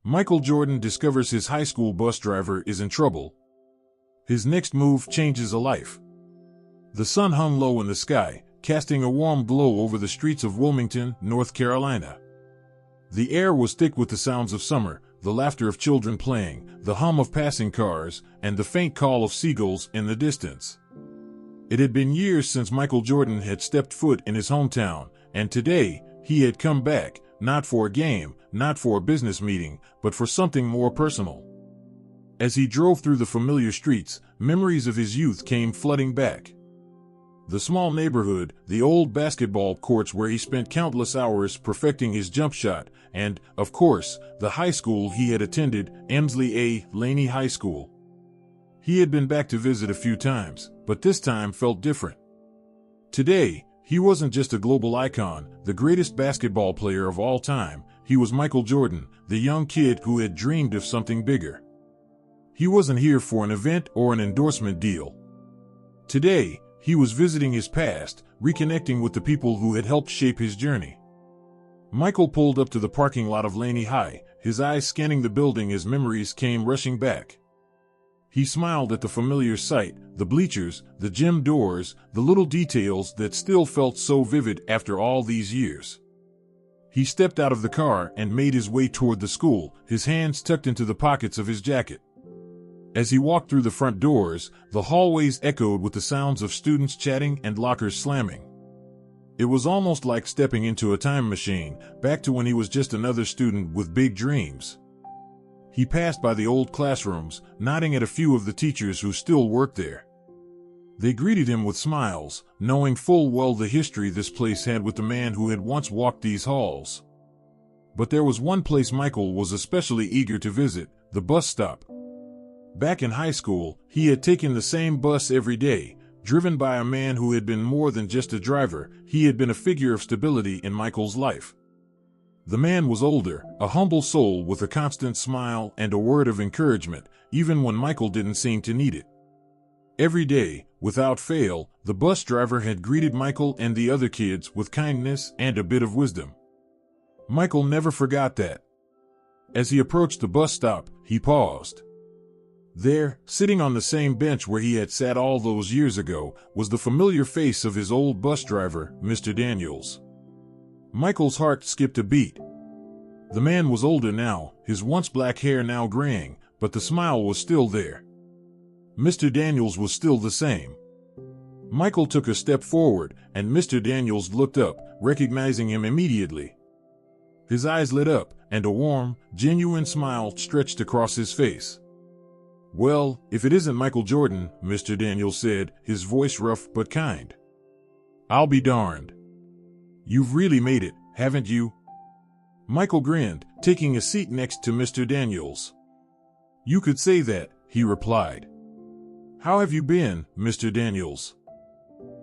Michael Jordan discovers his high school bus driver is in trouble. His next move changes a life. The sun hung low in the sky, casting a warm glow over the streets of Wilmington, North Carolina. The air was thick with the sounds of summer, the laughter of children playing, the hum of passing cars, and the faint call of seagulls in the distance. It had been years since Michael Jordan had stepped foot in his hometown, and today he had come back, not for a game, not for a business meeting, but for something more personal. As he drove through the familiar streets, memories of his youth came flooding back. The small neighborhood, the old basketball courts where he spent countless hours perfecting his jump shot, and, of course, the high school he had attended, Emsley A. Laney High School. He had been back to visit a few times, but this time felt different. Today, he wasn't just a global icon, the greatest basketball player of all time. He was Michael Jordan, the young kid who had dreamed of something bigger. He wasn't here for an event or an endorsement deal. Today, he was visiting his past, reconnecting with the people who had helped shape his journey. Michael pulled up to the parking lot of Laney High, his eyes scanning the building as memories came rushing back. He smiled at the familiar sight, the bleachers, the gym doors, the little details that still felt so vivid after all these years. He stepped out of the car and made his way toward the school, his hands tucked into the pockets of his jacket. As he walked through the front doors, the hallways echoed with the sounds of students chatting and lockers slamming. It was almost like stepping into a time machine, back to when he was just another student with big dreams. He passed by the old classrooms, nodding at a few of the teachers who still worked there. They greeted him with smiles, knowing full well the history this place had with the man who had once walked these halls. But there was one place Michael was especially eager to visit, the bus stop. Back in high school, he had taken the same bus every day, driven by a man who had been more than just a driver. He had been a figure of stability in Michael's life. The man was older, a humble soul with a constant smile and a word of encouragement, even when Michael didn't seem to need it. Every day, without fail, the bus driver had greeted Michael and the other kids with kindness and a bit of wisdom. Michael never forgot that. As he approached the bus stop, he paused. There, sitting on the same bench where he had sat all those years ago, was the familiar face of his old bus driver, Mr. Daniels. Michael's heart skipped a beat. The man was older now, his once black hair now graying, but the smile was still there. Mr. Daniels was still the same. Michael took a step forward, and Mr. Daniels looked up, recognizing him immediately. His eyes lit up, and a warm, genuine smile stretched across his face. "Well, if it isn't Michael Jordan," Mr. Daniels said, his voice rough but kind. "I'll be darned. You've really made it, haven't you?" Michael grinned, taking a seat next to Mr. Daniels. "You could say that," he replied. "How have you been, Mr. Daniels?"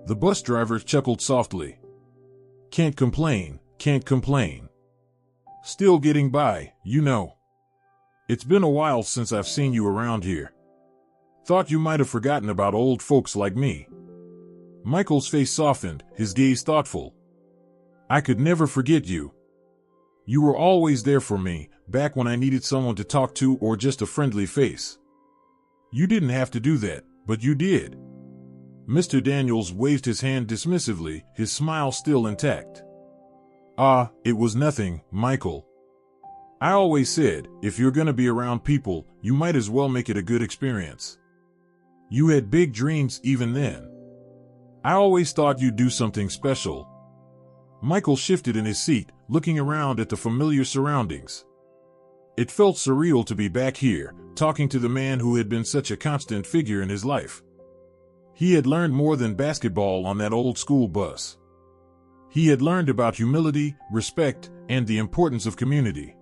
The bus driver chuckled softly. Can't complain. Still getting by, you know. It's been a while since I've seen you around here. Thought you might have forgotten about old folks like me." Michael's face softened, his gaze thoughtful. "I could never forget you. You were always there for me, back when I needed someone to talk to or just a friendly face. You didn't have to do that, but you did." Mr. Daniels waved his hand dismissively, his smile still intact. "Ah, it was nothing, Michael. I always said, if you're gonna be around people, you might as well make it a good experience. You had big dreams even then. I always thought you'd do something special." Michael shifted in his seat, looking around at the familiar surroundings. It felt surreal to be back here, talking to the man who had been such a constant figure in his life. He had learned more than basketball on that old school bus. He had learned about humility, respect, and the importance of community.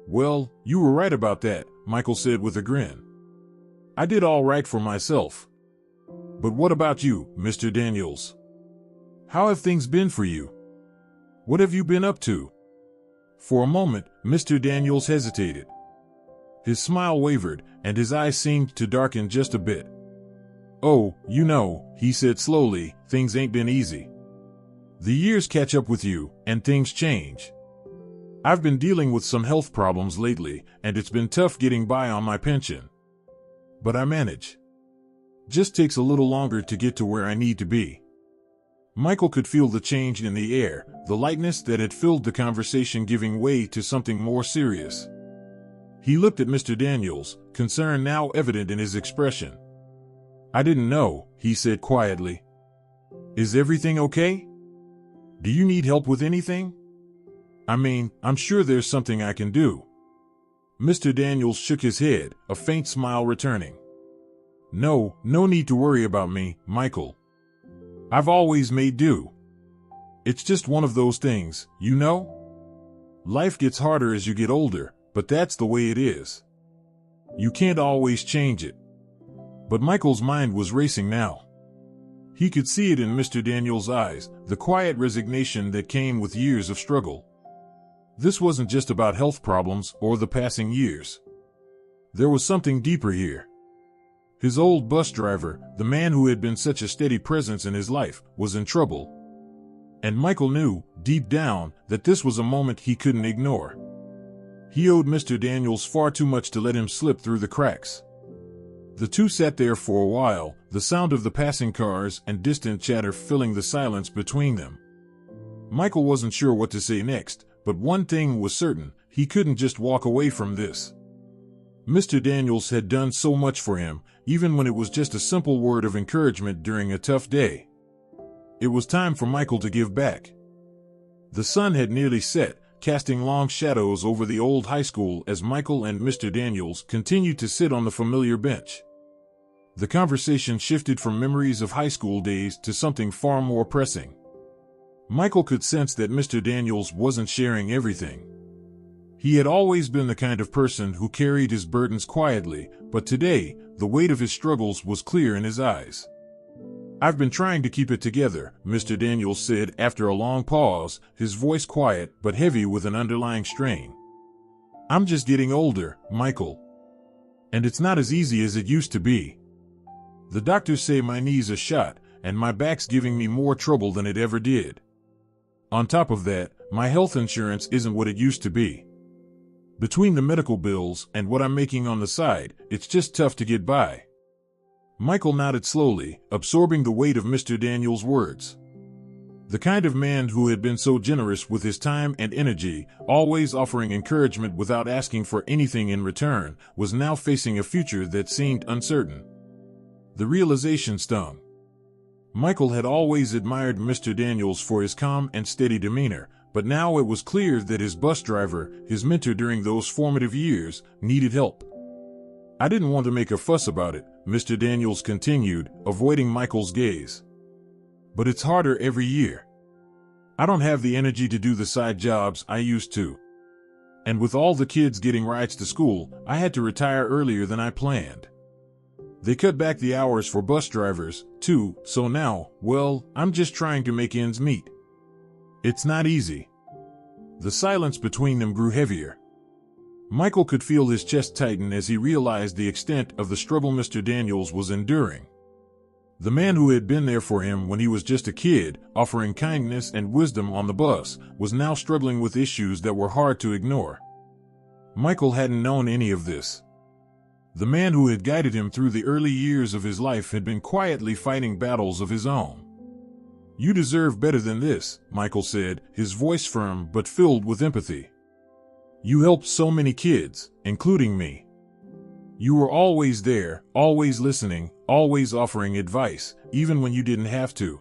"Well, you were right about that," Michael said with a grin. "I did all right for myself. But what about you, Mr. Daniels? How have things been for you? What have you been up to?" For a moment, Mr. Daniels hesitated. His smile wavered, and his eyes seemed to darken just a bit. "Oh, you know," he said slowly, "things ain't been easy. The years catch up with you, and things change. I've been dealing with some health problems lately, and it's been tough getting by on my pension. But I manage. Just takes a little longer to get to where I need to be. Michael could feel the change in the air, the lightness that had filled the conversation giving way to something more serious. He looked at Mr. Daniels, concern now evident in his expression. "I didn't know," he said quietly. "Is everything okay? Do you need help with anything? I mean, I'm sure there's something I can do." Mr. Daniels shook his head, a faint smile returning. No need to worry about me, Michael. I've always made do. It's just one of those things, you know? Life gets harder as you get older, but that's the way it is. You can't always change it." But Michael's mind was racing now. He could see it in Mr. Daniels' eyes, the quiet resignation that came with years of struggle. This wasn't just about health problems or the passing years. There was something deeper here. His old bus driver, the man who had been such a steady presence in his life, was in trouble. And Michael knew, deep down, that this was a moment he couldn't ignore. He owed Mr. Daniels far too much to let him slip through the cracks. The two sat there for a while, the sound of the passing cars and distant chatter filling the silence between them. Michael wasn't sure what to say next, but one thing was certain, he couldn't just walk away from this. Mr. Daniels had done so much for him, even when it was just a simple word of encouragement during a tough day. It was time for Michael to give back. The sun had nearly set, casting long shadows over the old high school as Michael and Mr. Daniels continued to sit on the familiar bench. The conversation shifted from memories of high school days to something far more pressing. Michael could sense that Mr. Daniels wasn't sharing everything. He had always been the kind of person who carried his burdens quietly, but today, the weight of his struggles was clear in his eyes. "I've been trying to keep it together," Mr. Daniels said after a long pause, his voice quiet but heavy with an underlying strain. "I'm just getting older, Michael. And it's not as easy as it used to be. The doctors say my knees are shot, and my back's giving me more trouble than it ever did. On top of that, my health insurance isn't what it used to be. Between the medical bills and what I'm making on the side, it's just tough to get by." Michael nodded slowly, absorbing the weight of Mr. Daniels' words. The kind of man who had been so generous with his time and energy, always offering encouragement without asking for anything in return, was now facing a future that seemed uncertain. The realization stung. Michael had always admired Mr. Daniels for his calm and steady demeanor, but now it was clear that his bus driver, his mentor during those formative years, needed help. "I didn't want to make a fuss about it," Mr. Daniels continued, avoiding Michael's gaze. "But it's harder every year. I don't have the energy to do the side jobs I used to. And with all the kids getting rides to school, I had to retire earlier than I planned. They cut back the hours for bus drivers, too, so now, well, I'm just trying to make ends meet. It's not easy." The silence between them grew heavier. Michael could feel his chest tighten as he realized the extent of the struggle Mr. Daniels was enduring. The man who had been there for him when he was just a kid, offering kindness and wisdom on the bus, was now struggling with issues that were hard to ignore. Michael hadn't known any of this. The man who had guided him through the early years of his life had been quietly fighting battles of his own. "You deserve better than this," Michael said, his voice firm but filled with empathy. "You helped so many kids, including me. You were always there, always listening, always offering advice, even when you didn't have to.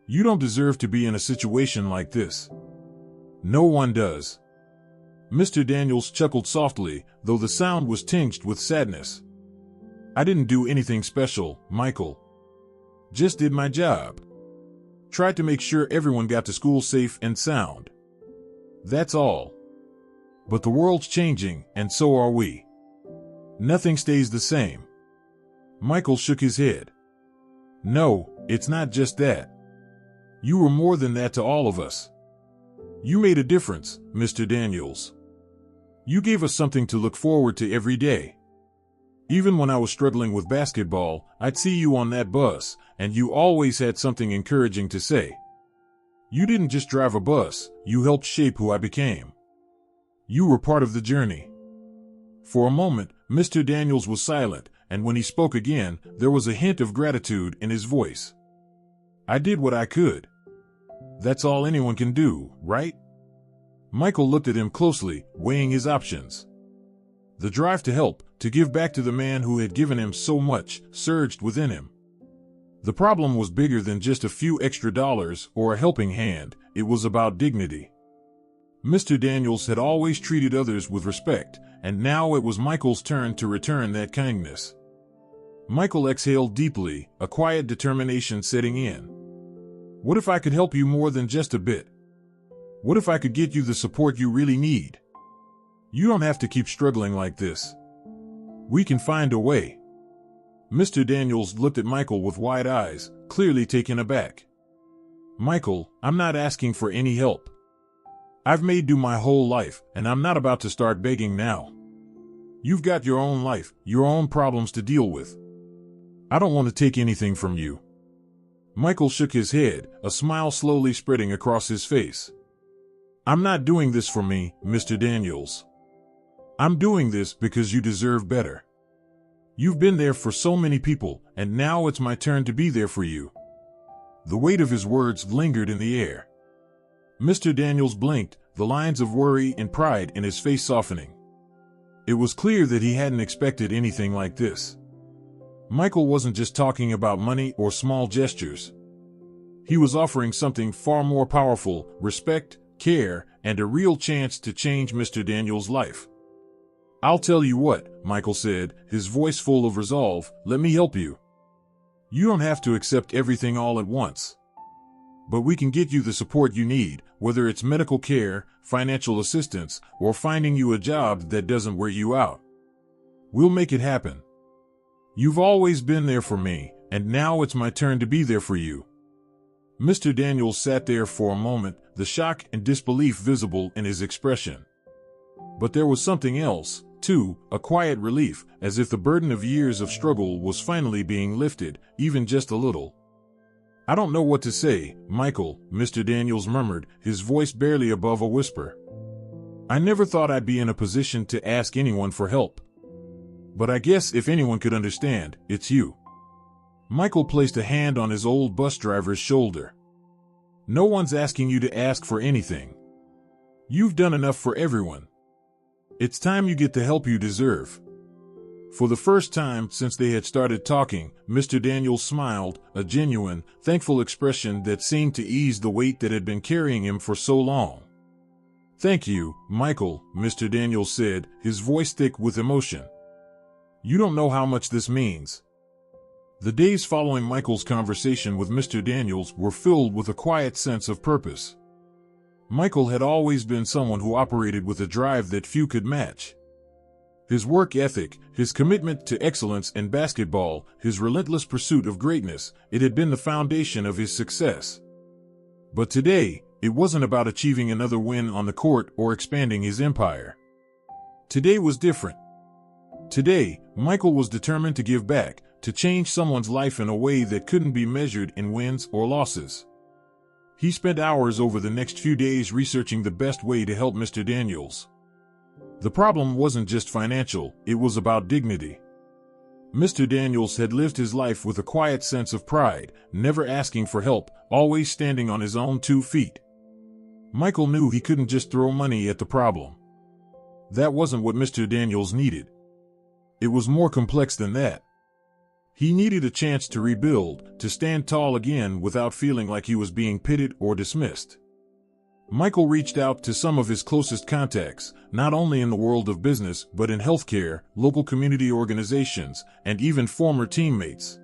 You don't deserve to be in a situation like this. No one does." Mr. Daniels chuckled softly, though the sound was tinged with sadness. "I didn't do anything special, Michael. Just did my job. Tried to make sure everyone got to school safe and sound. That's all. But the world's changing, and so are we. Nothing stays the same." Michael shook his head. "No, it's not just that. You were more than that to all of us. You made a difference, Mr. Daniels. You gave us something to look forward to every day. Even when I was struggling with basketball, I'd see you on that bus, and you always had something encouraging to say. You didn't just drive a bus, you helped shape who I became. You were part of the journey. For a moment, Mr. Daniels was silent, and when he spoke again, there was a hint of gratitude in his voice. I did what I could. That's all anyone can do, right? Michael looked at him closely, weighing his options. The drive to help, to give back to the man who had given him so much, surged within him. The problem was bigger than just a few extra dollars or a helping hand. It was about dignity. Mr. Daniels had always treated others with respect, and now it was Michael's turn to return that kindness. Michael exhaled deeply, a quiet determination setting in. What if I could help you more than just a bit? What if I could get you the support you really need? You don't have to keep struggling like this. We can find a way. Mr. Daniels looked at Michael with wide eyes, clearly taken aback. Michael, I'm not asking for any help. I've made do my whole life, and I'm not about to start begging now. You've got your own life, your own problems to deal with. I don't want to take anything from you. Michael shook his head, a smile slowly spreading across his face. I'm not doing this for me, Mr. Daniels. I'm doing this because you deserve better. You've been there for so many people, and now it's my turn to be there for you. The weight of his words lingered in the air. Mr. Daniels blinked, the lines of worry and pride in his face softening. It was clear that he hadn't expected anything like this. Michael wasn't just talking about money or small gestures. He was offering something far more powerful: respect, care, and a real chance to change Mr. Daniels' life. I'll tell you what, Michael said, his voice full of resolve, let me help you. You don't have to accept everything all at once. But we can get you the support you need, whether it's medical care, financial assistance, or finding you a job that doesn't wear you out. We'll make it happen. You've always been there for me, and now it's my turn to be there for you. Mr. Daniels sat there for a moment, the shock and disbelief visible in his expression. But there was something else, too, a quiet relief, as if the burden of years of struggle was finally being lifted, even just a little. I don't know what to say, Michael, Mr. Daniels murmured, his voice barely above a whisper. I never thought I'd be in a position to ask anyone for help. But I guess if anyone could understand, it's you. Michael placed a hand on his old bus driver's shoulder. No one's asking you to ask for anything. You've done enough for everyone. It's time you get the help you deserve. For the first time since they had started talking, Mr. Daniels smiled, a genuine, thankful expression that seemed to ease the weight that had been carrying him for so long. Thank you, Michael, Mr. Daniels said, his voice thick with emotion. You don't know how much this means. The days following Michael's conversation with Mr. Daniels were filled with a quiet sense of purpose. Michael had always been someone who operated with a drive that few could match. His work ethic, his commitment to excellence in basketball, his relentless pursuit of greatness, it had been the foundation of his success. But today, it wasn't about achieving another win on the court or expanding his empire. Today was different. Today, Michael was determined to give back, to change someone's life in a way that couldn't be measured in wins or losses. He spent hours over the next few days researching the best way to help Mr. Daniels. The problem wasn't just financial, it was about dignity. Mr. Daniels had lived his life with a quiet sense of pride, never asking for help, always standing on his own 2 feet. Michael knew he couldn't just throw money at the problem. That wasn't what Mr. Daniels needed. It was more complex than that. He needed a chance to rebuild, to stand tall again without feeling like he was being pitted or dismissed. Michael reached out to some of his closest contacts, not only in the world of business but in healthcare, local community organizations, and even former teammates.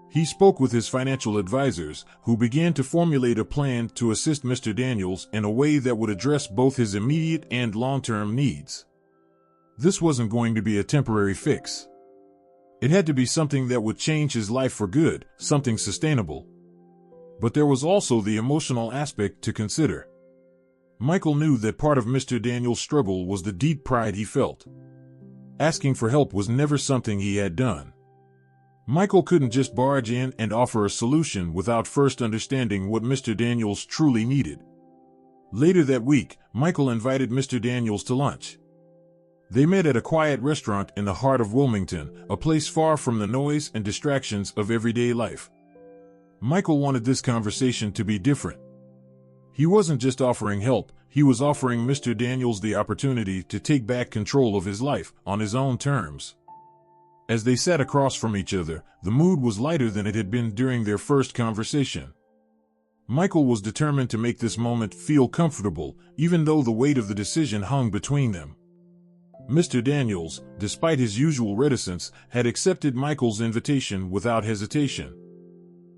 He spoke with his financial advisors, who began to formulate a plan to assist Mr. Daniels in a way that would address both his immediate and long-term needs. This wasn't going to be a temporary fix. It had to be something that would change his life for good, something sustainable. But there was also the emotional aspect to consider. Michael knew that part of Mr. Daniels' struggle was the deep pride he felt. Asking for help was never something he had done. Michael couldn't just barge in and offer a solution without first understanding what Mr. Daniels truly needed. Later that week, Michael invited Mr. Daniels to lunch. They met at a quiet restaurant in the heart of Wilmington, a place far from the noise and distractions of everyday life. Michael wanted this conversation to be different. He wasn't just offering help, he was offering Mr. Daniels the opportunity to take back control of his life on his own terms. As they sat across from each other, the mood was lighter than it had been during their first conversation. Michael was determined to make this moment feel comfortable, even though the weight of the decision hung between them. Mr. Daniels, despite his usual reticence, had accepted Michael's invitation without hesitation.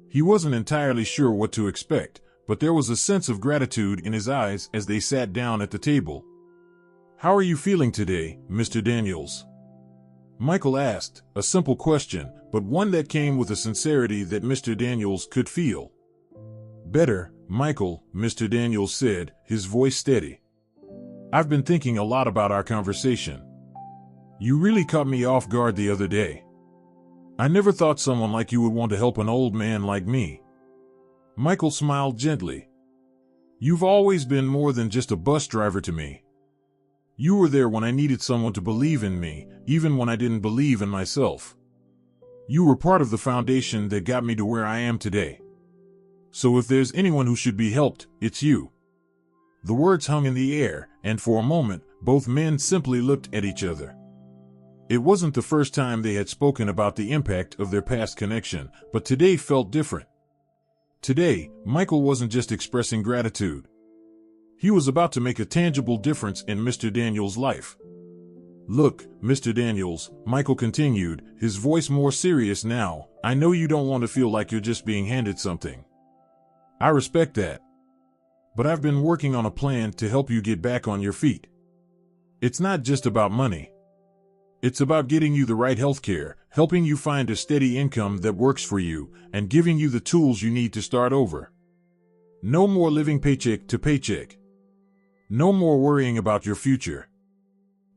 He wasn't entirely sure what to expect, but there was a sense of gratitude in his eyes as they sat down at the table. "How are you feeling today, Mr. Daniels?" Michael asked, a simple question, but one that came with a sincerity that Mr. Daniels could feel. "Better, Michael," Mr. Daniels said, his voice steady. "I've been thinking a lot about our conversation. You really caught me off guard the other day. I never thought someone like you would want to help an old man like me." Michael smiled gently. "You've always been more than just a bus driver to me. You were there when I needed someone to believe in me, even when I didn't believe in myself. You were part of the foundation that got me to where I am today. So if there's anyone who should be helped, it's you." The words hung in the air, and for a moment, both men simply looked at each other. It wasn't the first time they had spoken about the impact of their past connection, but today felt different. Today, Michael wasn't just expressing gratitude. He was about to make a tangible difference in Mr. Daniels' life. "Look, Mr. Daniels," Michael continued, his voice more serious now, "I know you don't want to feel like you're just being handed something. I respect that. But I've been working on a plan to help you get back on your feet. It's not just about money. It's about getting you the right healthcare, helping you find a steady income that works for you, and giving you the tools you need to start over. No more living paycheck to paycheck. No more worrying about your future.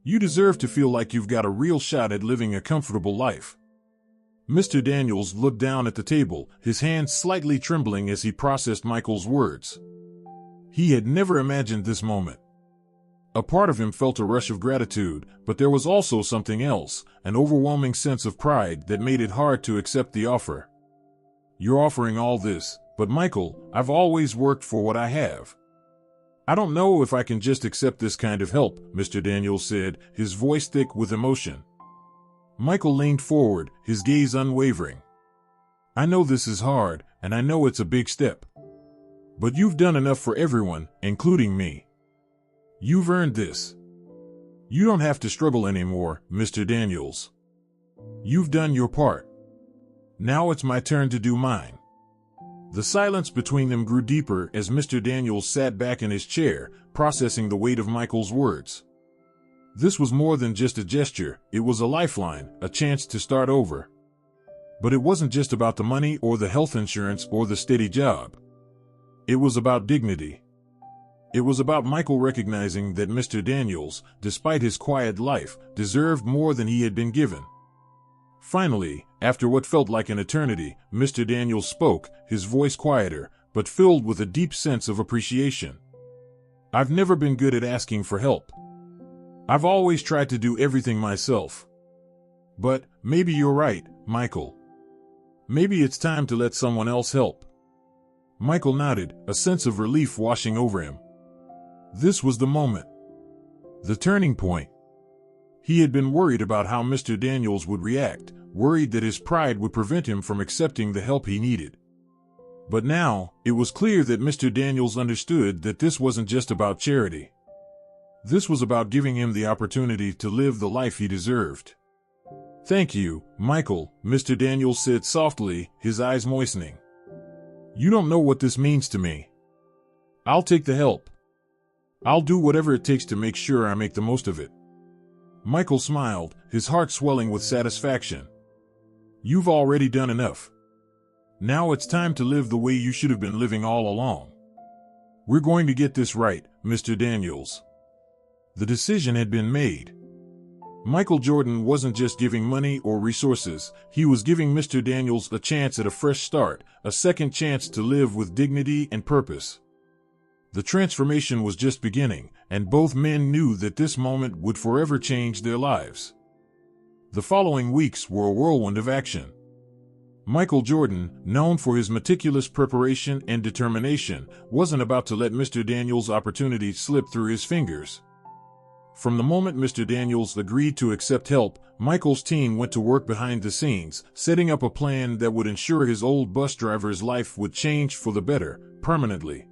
You deserve to feel like you've got a real shot at living a comfortable life." Mr. Daniels looked down at the table, his hands slightly trembling as he processed Michael's words. He had never imagined this moment. A part of him felt a rush of gratitude, but there was also something else, an overwhelming sense of pride that made it hard to accept the offer. "You're offering all this, but Michael, I've always worked for what I have. I don't know if I can just accept this kind of help," Mr. Daniels said, his voice thick with emotion. Michael leaned forward, his gaze unwavering. "I know this is hard, and I know it's a big step. But you've done enough for everyone, including me. You've earned this. You don't have to struggle anymore, Mr. Daniels. You've done your part. Now it's my turn to do mine." The silence between them grew deeper as Mr. Daniels sat back in his chair, processing the weight of Michael's words. This was more than just a gesture, it was a lifeline, a chance to start over. But it wasn't just about the money or the health insurance or the steady job. It was about dignity. It was about Michael recognizing that Mr. Daniels, despite his quiet life, deserved more than he had been given. Finally, after what felt like an eternity, Mr. Daniels spoke, his voice quieter, but filled with a deep sense of appreciation. "I've never been good at asking for help. I've always tried to do everything myself. But maybe you're right, Michael. Maybe it's time to let someone else help." Michael nodded, a sense of relief washing over him. This was the moment. The turning point. He had been worried about how Mr. Daniels would react, worried that his pride would prevent him from accepting the help he needed. But now, it was clear that Mr. Daniels understood that this wasn't just about charity. This was about giving him the opportunity to live the life he deserved. "Thank you, Michael," Mr. Daniels said softly, his eyes moistening. "You don't know what this means to me. I'll take the help. I'll do whatever it takes to make sure I make the most of it." Michael smiled, his heart swelling with satisfaction. "You've already done enough. Now it's time to live the way you should have been living all along. We're going to get this right, Mr. Daniels." The decision had been made. Michael Jordan wasn't just giving money or resources, he was giving Mr. Daniels a chance at a fresh start, a second chance to live with dignity and purpose. The transformation was just beginning, and both men knew that this moment would forever change their lives. The following weeks were a whirlwind of action. Michael Jordan, known for his meticulous preparation and determination, wasn't about to let Mr. Daniels' opportunity slip through his fingers. From the moment Mr. Daniels agreed to accept help, Michael's team went to work behind the scenes, setting up a plan that would ensure his old bus driver's life would change for the better, permanently.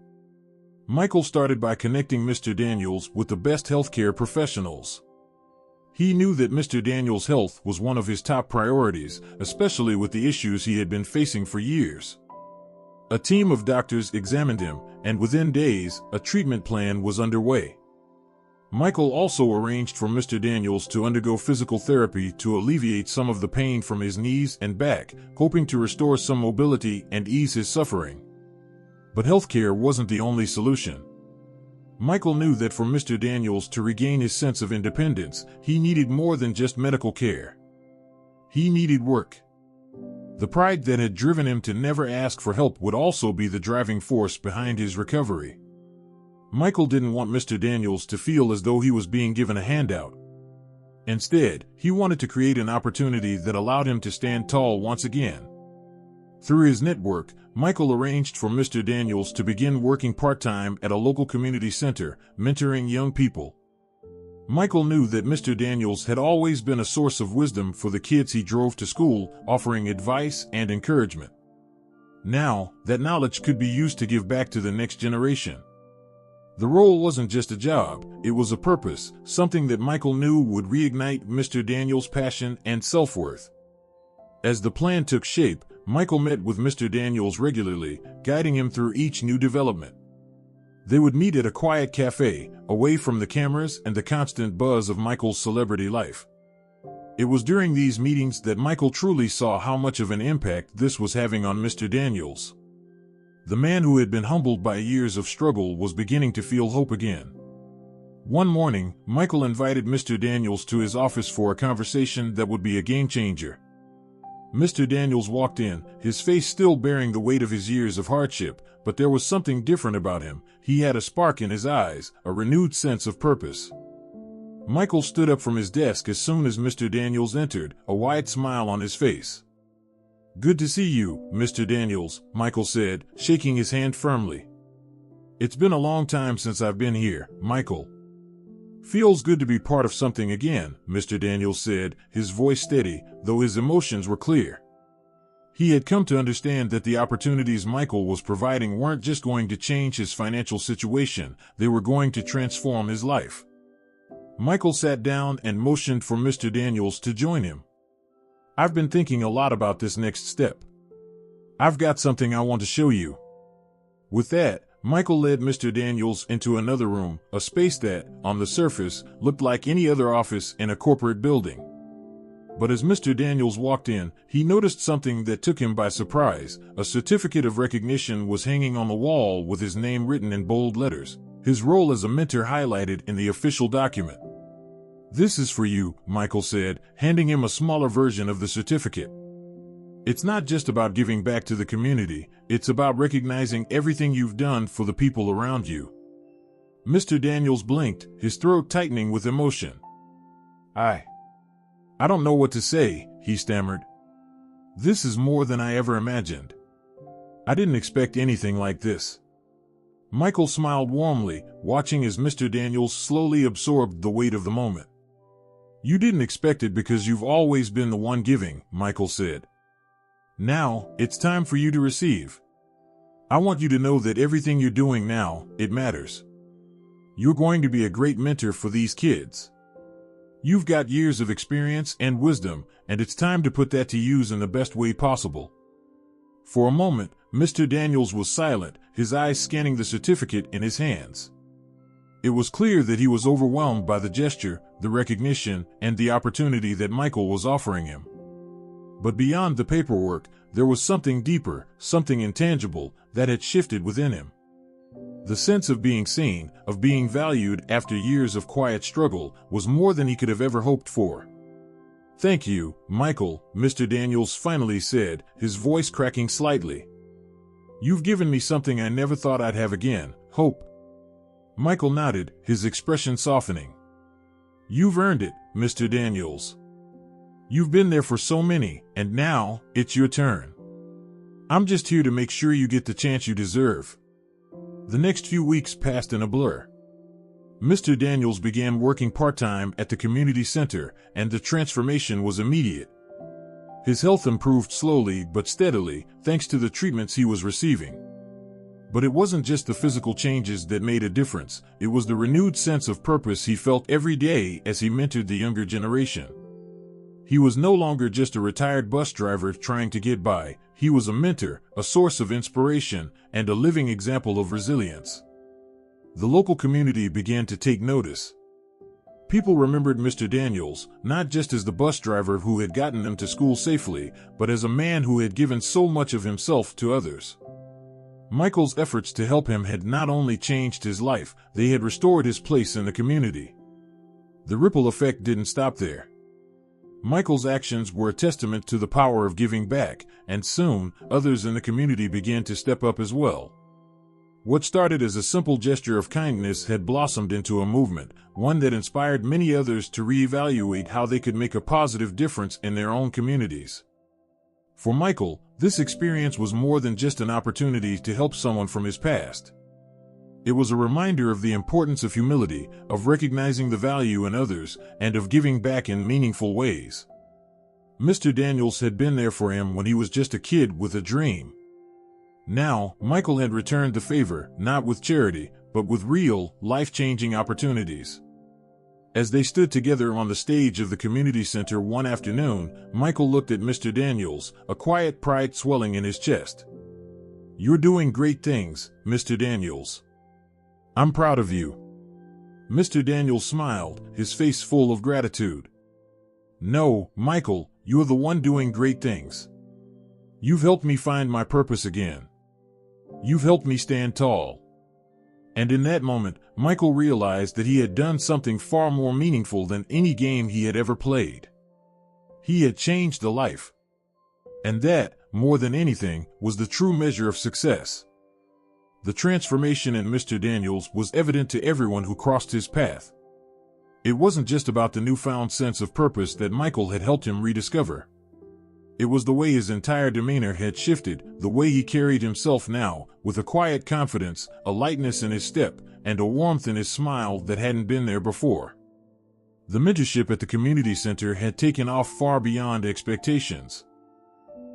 Michael started by connecting Mr. Daniels with the best healthcare professionals. He knew that Mr. Daniels' health was one of his top priorities, especially with the issues he had been facing for years. A team of doctors examined him, and within days, a treatment plan was underway. Michael also arranged for Mr. Daniels to undergo physical therapy to alleviate some of the pain from his knees and back, hoping to restore some mobility and ease his suffering. But healthcare wasn't the only solution. Michael knew that for Mr. Daniels to regain his sense of independence, he needed more than just medical care. He needed work. The pride that had driven him to never ask for help would also be the driving force behind his recovery. Michael didn't want Mr. Daniels to feel as though he was being given a handout. Instead, he wanted to create an opportunity that allowed him to stand tall once again. Through his network, Michael arranged for Mr. Daniels to begin working part-time at a local community center, mentoring young people. Michael knew that Mr. Daniels had always been a source of wisdom for the kids he drove to school, offering advice and encouragement. Now, that knowledge could be used to give back to the next generation. The role wasn't just a job, it was a purpose, something that Michael knew would reignite Mr. Daniels' passion and self-worth. As the plan took shape, Michael met with Mr. Daniels regularly, guiding him through each new development. They would meet at a quiet cafe, away from the cameras and the constant buzz of Michael's celebrity life. It was during these meetings that Michael truly saw how much of an impact this was having on Mr. Daniels. The man who had been humbled by years of struggle was beginning to feel hope again. One morning, Michael invited Mr. Daniels to his office for a conversation that would be a game changer. Mr. Daniels walked in, his face still bearing the weight of his years of hardship, but there was something different about him. He had a spark in his eyes, a renewed sense of purpose. Michael stood up from his desk as soon as Mr. Daniels entered, a wide smile on his face. "Good to see you, Mr. Daniels," Michael said, shaking his hand firmly. "It's been a long time since I've been here, Michael." "Feels good to be part of something again," Mr. Daniels said, his voice steady, though his emotions were clear. He had come to understand that the opportunities Michael was providing weren't just going to change his financial situation, they were going to transform his life. Michael sat down and motioned for Mr. Daniels to join him. "I've been thinking a lot about this next step. I've got something I want to show you." With that, Michael led Mr. Daniels into another room, a space that, on the surface, looked like any other office in a corporate building. But as Mr. Daniels walked in, he noticed something that took him by surprise. A certificate of recognition was hanging on the wall with his name written in bold letters, his role as a mentor highlighted in the official document. "This is for you," Michael said, handing him a smaller version of the certificate. "It's not just about giving back to the community, it's about recognizing everything you've done for the people around you." Mr. Daniels blinked, his throat tightening with emotion. I don't know what to say," he stammered. "This is more than I ever imagined. I didn't expect anything like this." Michael smiled warmly, watching as Mr. Daniels slowly absorbed the weight of the moment. "You didn't expect it because you've always been the one giving," Michael said. "Now, it's time for you to receive. I want you to know that everything you're doing now, it matters. You're going to be a great mentor for these kids. You've got years of experience and wisdom, and it's time to put that to use in the best way possible." For a moment, Mr. Daniels was silent, his eyes scanning the certificate in his hands. It was clear that he was overwhelmed by the gesture, the recognition, and the opportunity that Michael was offering him. But beyond the paperwork, there was something deeper, something intangible, that had shifted within him. The sense of being seen, of being valued after years of quiet struggle, was more than he could have ever hoped for. "Thank you, Michael," Mr. Daniels finally said, his voice cracking slightly. "You've given me something I never thought I'd have again, hope." Michael nodded, his expression softening. You've earned it, Mr. Daniels. You've been there for so many, and now, it's your turn. I'm just here to make sure you get the chance you deserve. The next few weeks passed in a blur. Mr. Daniels began working part-time at the community center, and the transformation was immediate. His health improved slowly but steadily, thanks to the treatments he was receiving. But it wasn't just the physical changes that made a difference, it was the renewed sense of purpose he felt every day as he mentored the younger generation. He was no longer just a retired bus driver trying to get by, he was a mentor, a source of inspiration, and a living example of resilience. The local community began to take notice. People remembered Mr. Daniels, not just as the bus driver who had gotten them to school safely, but as a man who had given so much of himself to others. Michael's efforts to help him had not only changed his life, they had restored his place in the community. The ripple effect didn't stop there. Michael's actions were a testament to the power of giving back, and soon, others in the community began to step up as well. What started as a simple gesture of kindness had blossomed into a movement, one that inspired many others to reevaluate how they could make a positive difference in their own communities. For Michael, this experience was more than just an opportunity to help someone from his past. It was a reminder of the importance of humility, of recognizing the value in others, and of giving back in meaningful ways. Mr. Daniels had been there for him when he was just a kid with a dream. Now, Michael had returned the favor, not with charity, but with real, life-changing opportunities. As they stood together on the stage of the community center one afternoon, Michael looked at Mr. Daniels, a quiet pride swelling in his chest. "You're doing great things, Mr. Daniels. I'm proud of you." Mr. Daniels smiled, his face full of gratitude. "No, Michael, you're the one doing great things. You've helped me find my purpose again. You've helped me stand tall." And in that moment, Michael realized that he had done something far more meaningful than any game he had ever played. He had changed a life. And that, more than anything, was the true measure of success. The transformation in Mr. Daniels was evident to everyone who crossed his path. It wasn't just about the newfound sense of purpose that Michael had helped him rediscover. It was the way his entire demeanor had shifted, the way he carried himself now, with a quiet confidence, a lightness in his step, and a warmth in his smile that hadn't been there before. The mentorship at the community center had taken off far beyond expectations.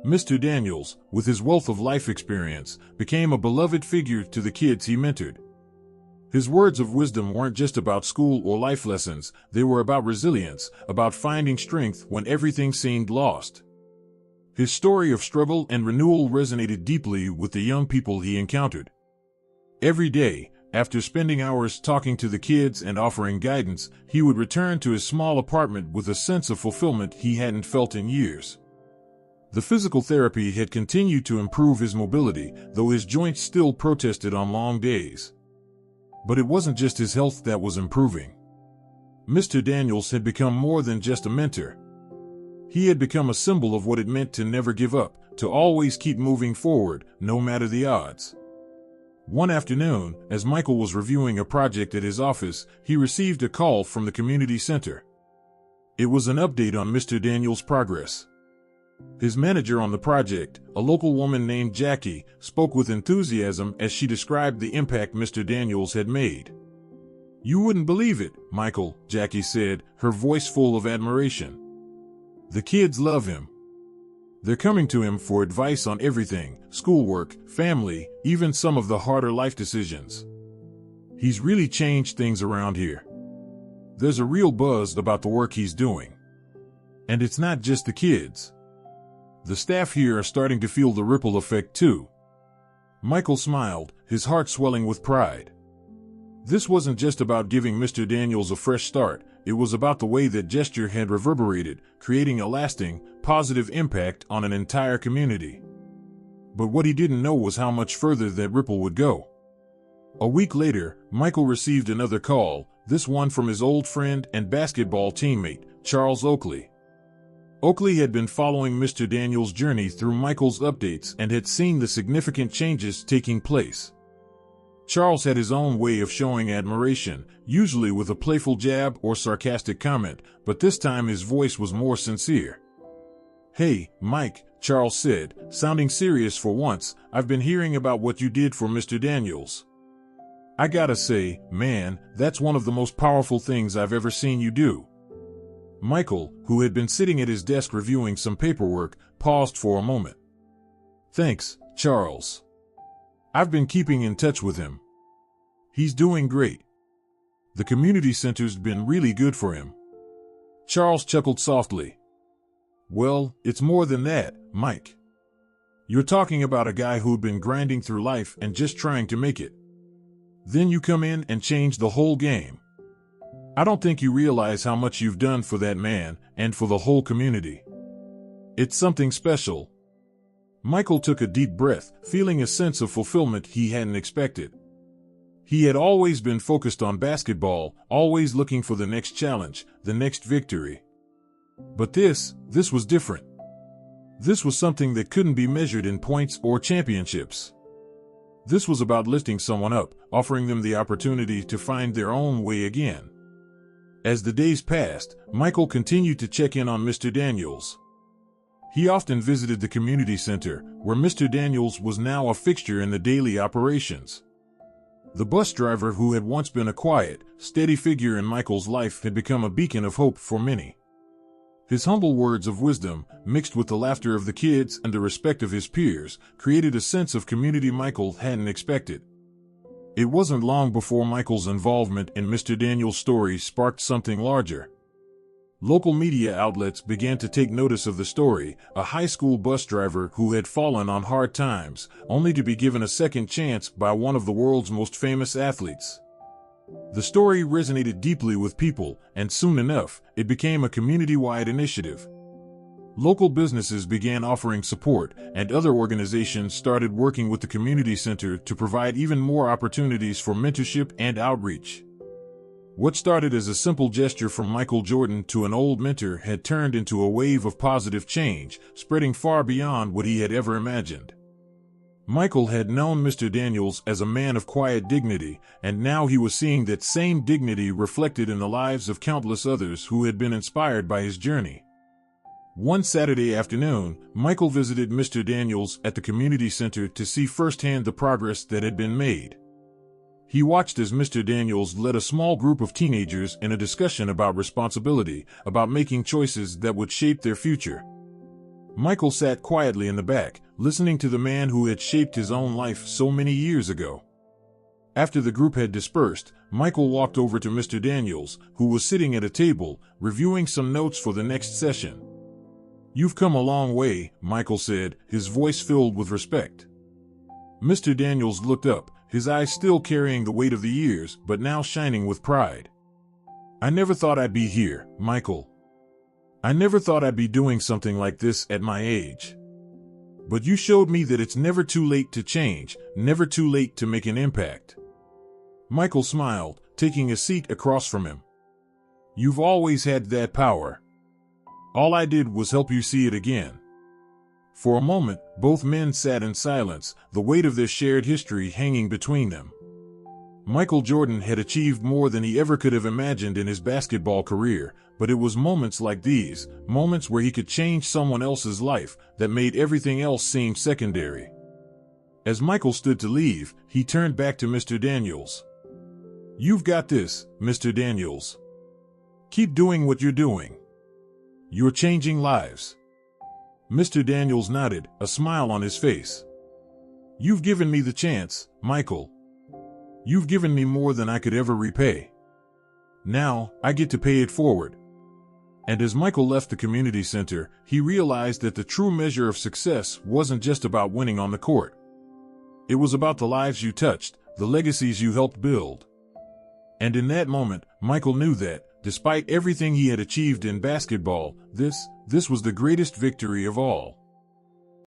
Mr. Daniels, with his wealth of life experience, became a beloved figure to the kids he mentored. His words of wisdom weren't just about school or life lessons, they were about resilience, about finding strength when everything seemed lost. His story of struggle and renewal resonated deeply with the young people he encountered. Every day, after spending hours talking to the kids and offering guidance, he would return to his small apartment with a sense of fulfillment he hadn't felt in years. The physical therapy had continued to improve his mobility, though his joints still protested on long days. But it wasn't just his health that was improving. Mr. Daniels had become more than just a mentor. He had become a symbol of what it meant to never give up, to always keep moving forward, no matter the odds. One afternoon, as Michael was reviewing a project at his office, he received a call from the community center. It was an update on Mr. Daniels' progress. His manager on the project, a local woman named Jackie, spoke with enthusiasm as she described the impact Mr. Daniels had made. "You wouldn't believe it, Michael," Jackie said, her voice full of admiration. "The kids love him. They're coming to him for advice on everything, schoolwork, family, even some of the harder life decisions. He's really changed things around here. There's a real buzz about the work he's doing. And it's not just the kids. The staff here are starting to feel the ripple effect too." Michael smiled, his heart swelling with pride. This wasn't just about giving Mr. Daniels a fresh start, it was about the way that gesture had reverberated, creating a lasting, positive impact on an entire community. But what he didn't know was how much further that ripple would go. A week later, Michael received another call, this one from his old friend and basketball teammate, Charles Oakley. Oakley had been following Mr. Daniels' journey through Michael's updates and had seen the significant changes taking place. Charles had his own way of showing admiration, usually with a playful jab or sarcastic comment, but this time his voice was more sincere. "Hey, Mike," Charles said, sounding serious for once, "I've been hearing about what you did for Mr. Daniels. I gotta say, man, that's one of the most powerful things I've ever seen you do." Michael, who had been sitting at his desk reviewing some paperwork, paused for a moment. "Thanks, Charles. I've been keeping in touch with him. He's doing great. The community center's been really good for him." Charles chuckled softly. "Well, it's more than that, Mike. You're talking about a guy who'd been grinding through life and just trying to make it. Then you come in and change the whole game. I don't think you realize how much you've done for that man and for the whole community. It's something special." Michael took a deep breath, feeling a sense of fulfillment he hadn't expected. He had always been focused on basketball, always looking for the next challenge, the next victory. But this was different. This was something that couldn't be measured in points or championships. This was about lifting someone up, offering them the opportunity to find their own way again. As the days passed, Michael continued to check in on Mr. Daniels. He often visited the community center, where Mr. Daniels was now a fixture in the daily operations. The bus driver who had once been a quiet, steady figure in Michael's life had become a beacon of hope for many. His humble words of wisdom, mixed with the laughter of the kids and the respect of his peers, created a sense of community Michael hadn't expected. It wasn't long before Michael's involvement in Mr. Daniels' story sparked something larger. Local media outlets began to take notice of the story, a high school bus driver who had fallen on hard times, only to be given a second chance by one of the world's most famous athletes. The story resonated deeply with people, and soon enough, it became a community-wide initiative. Local businesses began offering support, and other organizations started working with the community center to provide even more opportunities for mentorship and outreach. What started as a simple gesture from Michael Jordan to an old mentor had turned into a wave of positive change, spreading far beyond what he had ever imagined. Michael had known Mr. Daniels as a man of quiet dignity, and now he was seeing that same dignity reflected in the lives of countless others who had been inspired by his journey. One Saturday afternoon, Michael visited Mr. Daniels at the community center to see firsthand the progress that had been made. He watched as Mr. Daniels led a small group of teenagers in a discussion about responsibility, about making choices that would shape their future. Michael sat quietly in the back, listening to the man who had shaped his own life so many years ago. After the group had dispersed, Michael walked over to Mr. Daniels, who was sitting at a table, reviewing some notes for the next session. "You've come a long way," Michael said, his voice filled with respect. Mr. Daniels looked up, his eyes still carrying the weight of the years, but now shining with pride. "I never thought I'd be here, Michael. I never thought I'd be doing something like this at my age. But you showed me that it's never too late to change, never too late to make an impact." Michael smiled, taking a seat across from him. "You've always had that power. All I did was help you see it again." For a moment, both men sat in silence, the weight of their shared history hanging between them. Michael Jordan had achieved more than he ever could have imagined in his basketball career, but it was moments like these, moments where he could change someone else's life, that made everything else seem secondary. As Michael stood to leave, he turned back to Mr. Daniels. "You've got this, Mr. Daniels. Keep doing what you're doing. You're changing lives." Mr. Daniels nodded, a smile on his face. "You've given me the chance, Michael. You've given me more than I could ever repay. Now, I get to pay it forward." And as Michael left the community center, he realized that the true measure of success wasn't just about winning on the court. It was about the lives you touched, the legacies you helped build. And in that moment, Michael knew that, despite everything he had achieved in basketball, this was the greatest victory of all.